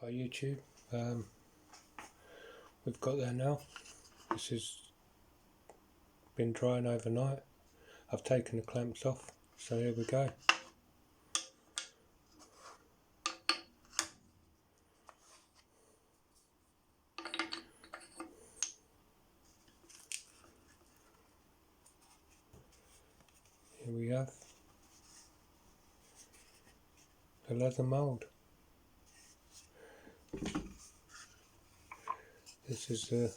Hi YouTube, we've got there now. This has been drying overnight. I've taken the clamps off, so here we go. Here we have a leather mould. This is a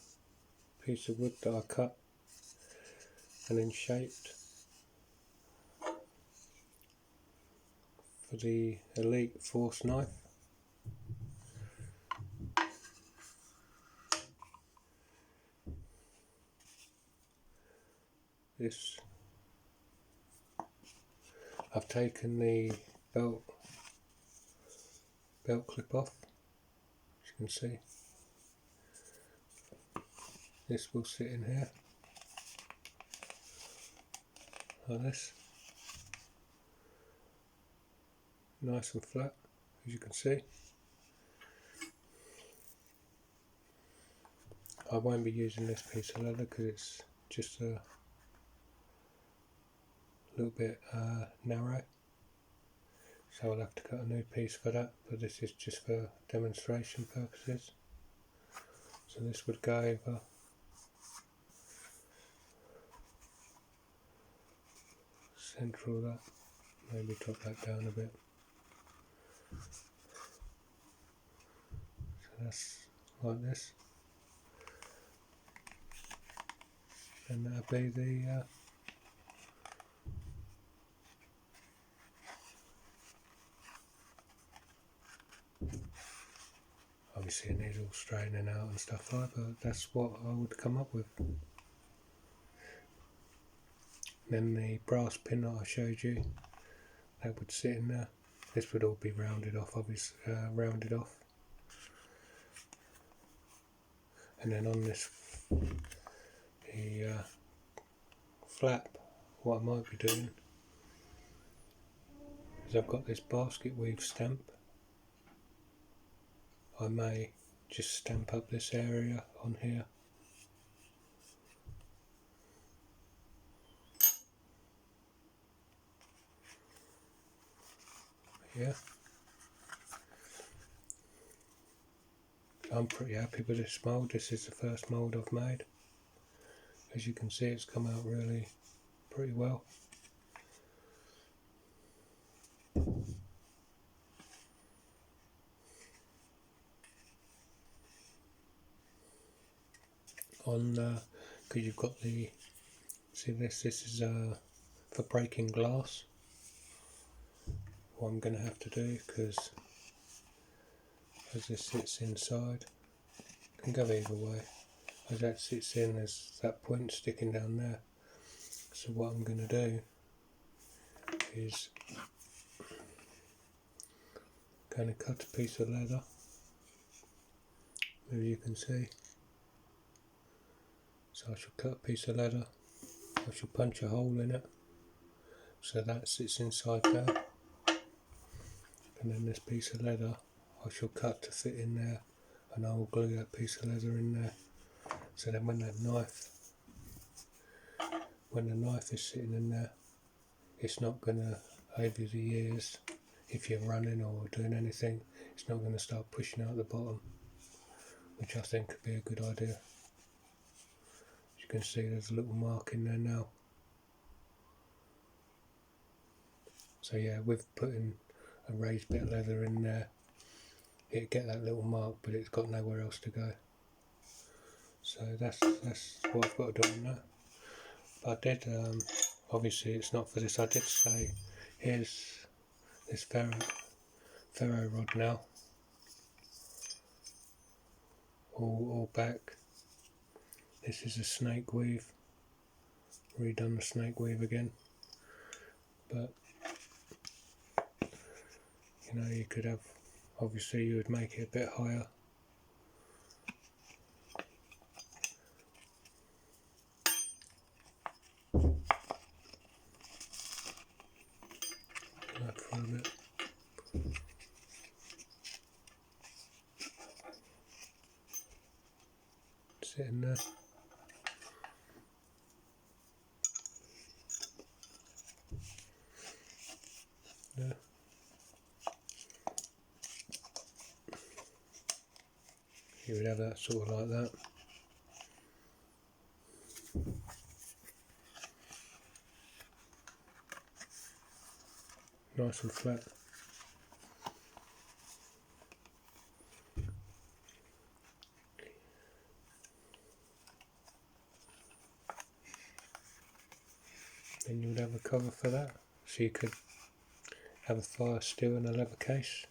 piece of wood that I cut and then shaped for the Elite Force knife. This, I've taken the belt clip off, as you can see. This will sit in here like this, nice and flat, as you can see. I won't be using this piece of leather because it's just a little bit narrow, so I'll have to cut a new piece for that, but this is just for demonstration purposes. So this would go over central that, maybe drop that down a bit. So that's like this, and that'll be the obviously it needs all straightening out and stuff like that, but that's what I would come up with. Then the brass pin that I showed you, that would sit in there. This would all be rounded off, obviously, rounded off. And then on this, the flap, what I might be doing is I've got this basket weave stamp. I may just stamp up this area on here. Yeah, I'm pretty happy with this mould. This is the first mould I've made. As you can see, it's come out really pretty well. On because you've got the, see this is for breaking glass. What I'm going to have to do, because as this sits inside, it can go either way. As that sits in, there's that point sticking down there. So what I'm going to do is going to cut a piece of leather, as you can see. So I shall cut a piece of leather, I shall punch a hole in it, so that sits inside there. And then this piece of leather I shall cut to fit in there, and I will glue that piece of leather in there. So then when the knife is sitting in there, it's not going to, over the years, if you're running or doing anything, it's not going to start pushing out the bottom, which I think could be a good idea. As you can see, there's a little mark in there now. So yeah, with putting a raised bit of leather in there, it'll get that little mark, but it's got nowhere else to go. So that's what I've got to do on that. But I did, obviously it's not for this, I did say, here's this ferro rod now, all back. This is a snake weave, redone the snake weave again. But you know, you could have, obviously you would make it a bit higher. That for a bit. sitting there. Yeah. You would have that sort of like that. Nice and flat. Then you would have a cover for that, so you could have a fire still in a leather case.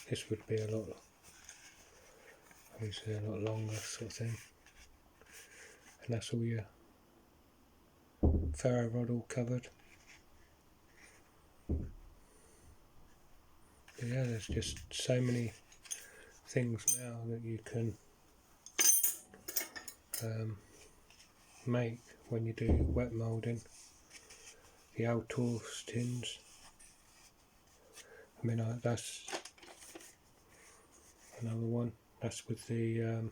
This would be a lot, obviously a lot longer sort of thing. And that's all your ferro rod all covered. But yeah, there's just so many things now that you can make when you do wet moulding. The Altor's tins. I mean, that's another one. That's with the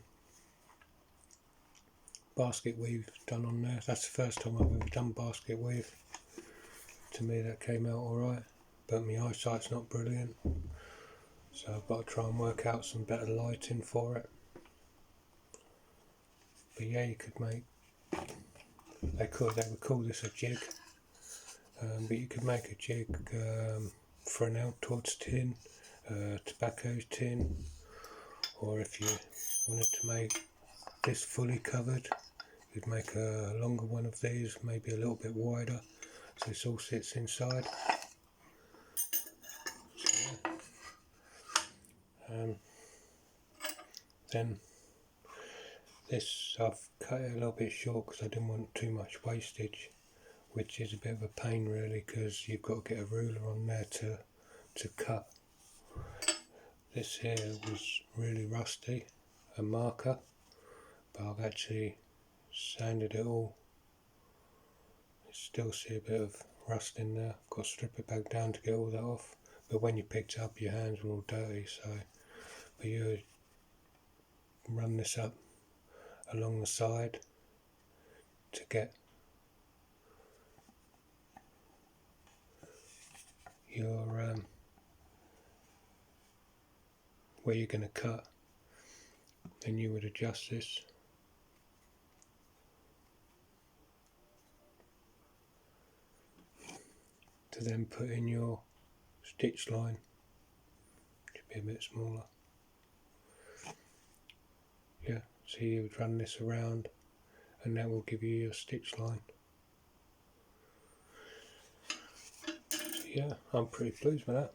basket weave done on there. That's the first time I've ever done basket weave. To me that came out alright, but my eyesight's not brilliant, so I've got to try and work out some better lighting for it. But yeah, you could make, they would call this a jig, but you could make a jig for an Altor's tin, tobacco tin, or if you wanted to make this fully covered, you'd make a longer one of these, maybe a little bit wider, so this all sits inside. So yeah. Then this I've cut it a little bit short because I didn't want too much wastage, which is a bit of a pain really, because you've got to get a ruler on there to cut. This here was really rusty, a marker, but I've actually sanded it all. You still see a bit of rust in there. I've got to strip it back down to get all that off, but when you picked it up your hands were all dirty, so but you would run this up along the side to get your where you're going to cut, then you would adjust this to then put in your stitch line. Should be a bit smaller. Yeah, so you would run this around and that will give you your stitch line. So yeah, I'm pretty pleased with that.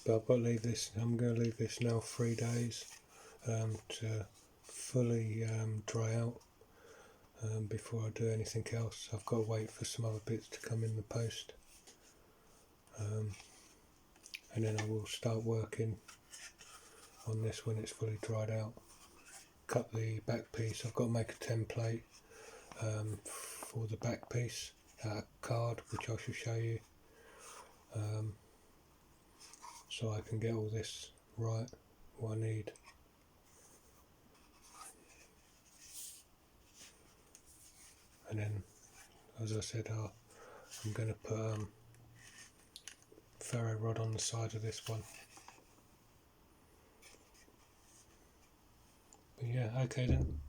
But I've got to leave this, I'm going to leave this now 3 days to fully dry out before I do anything else. I've got to wait for some other bits to come in the post. And then I will start working on this when it's fully dried out. Cut the back piece. I've got to make a template for the back piece, a card which I shall show you, so I can get all this right, what I need. And then, as I said, I'm going to put ferro rod on the side of this one. But yeah, okay then.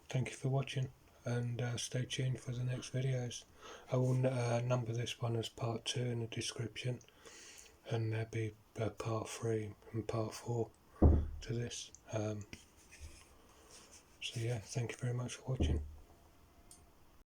Thank you for watching, and stay tuned for the next videos. I will number this one as part 2 in the description, and there'll be part 3 and part 4 to this. So yeah, thank you very much for watching.